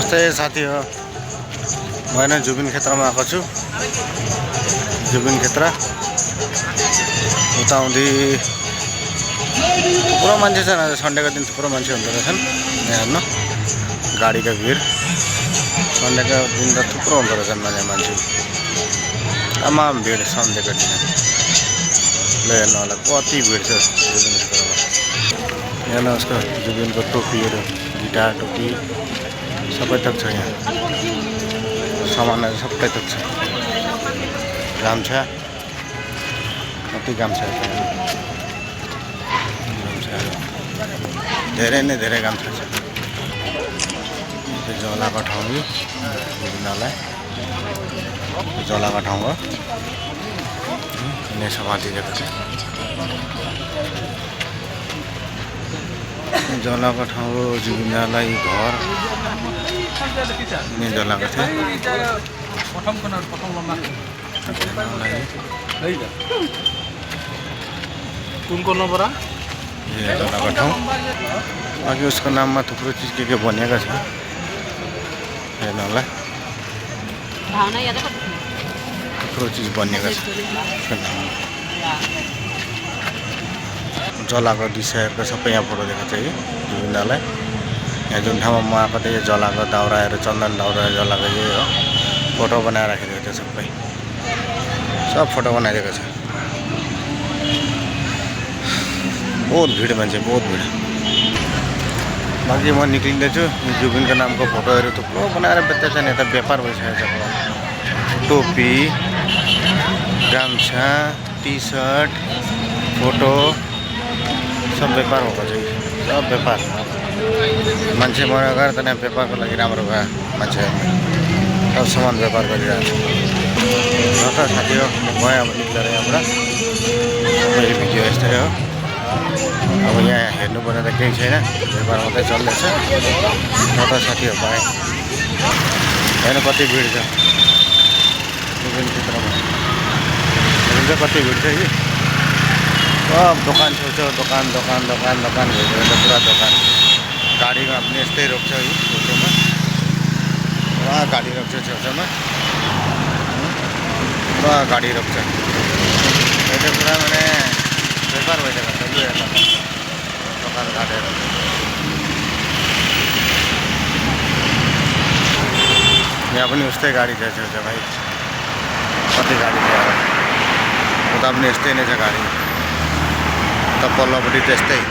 नमस्ते साथी हो म हैन जुबिन क्षेत्रमा आएको छु। जुबिन क्षेत्र उता आउँदै थुप्रो मान्छे छन्। आज सन्डेको दिन थुप्रो मान्छे हुँदो रहेछन्। यहाँ हेर्नु गाडीको भिड सन्डेको दिन त थुप्रो हुँदो रहेछन् मान्छे तमाम भिड सन्डेको दिन। ल हेर्नु होला कति भिड छ जुबिन क्षेत्रमा। हेर्नु उसको जुबिनको टोपीहरू गिटार टोपी सबै थोक छ। यहाँ सामानहरू सबै थोक छ। गामछा कति गामछा धेरै नै धेरै गामछा छ। यो जलाको ठाउँ हो जुबिनलाई जलाको ठाउँ हो। यिनै समातिदिएको छ। जलाको ठाउँ हो जुबिनलाई घर यिनै जलाको थियो। कुनको नम्बर यो जलाको ठाउँ। अघि उसको नाममा थुप्रो चिज के बनिएको छ। हेर्नु होला थुप्रो चिज बनिएको छ उसको नाममा। जलाको दृश्यहरूको सबै यहाँ फोटो देखाएको छ। यो जुबिनलाई यहाँ जुन ठाउँमा म आएको थिएँ यो जलाको दाउराहरू चन्दन दाउरा जलाको यही हो। फोटो बनाएर राखिदिएको थियो सबै सब फोटो बनाइदिएको छ। बहुत भिड मान्छे बहुत भिड। बाँकी म निक्लिँदैछु। यो जुबिनको नामको फोटोहरू थुप्रो बनाएर बेच्दैछन्। यता व्यापार भइसकेको छ। टोपी गामछा टी सर्ट फोटो सब व्यापार भएको छ। सब व्यापार मान्छे मरेर गएर त यहाँ व्यापारको लागि राम्रो भयो। मान्छेहरूले सब सामान व्यापार गरिरहेको छ। र त साथी हो म गएँ अब निक्लेर यहाँबाट। यो भिडियो यस्तै हो। अब यहाँ हेर्नुपर्ने त केही छैन। व्यापार मात्रै चल्दैछ। र त साथी हो बाई। हेर्नु कति भिड छ जुबिन क्षेत्रमा। हेर्नु कति भिड छ कि सब दोकान छेउछाउ दोकान दोकान दोकान दोकान भेटेर त पुरा दोकान। गाडीमा पनि यस्तै रोक्छ है छेउछाउमा पुरा गाडी रोक्छ छेउछाउमा पुरा गाडी रोक्छ। यो चाहिँ पुरा माने व्यापार भइरहेको छ। लु हेर्नु दोकान घाटहरू यहाँ पनि उस्तै गाडी छ छेउछाउ भाइ। कति गाडी छ उता पनि यस्तै नै छ गाडी। त पल्लोपट्टि त्यस्तै।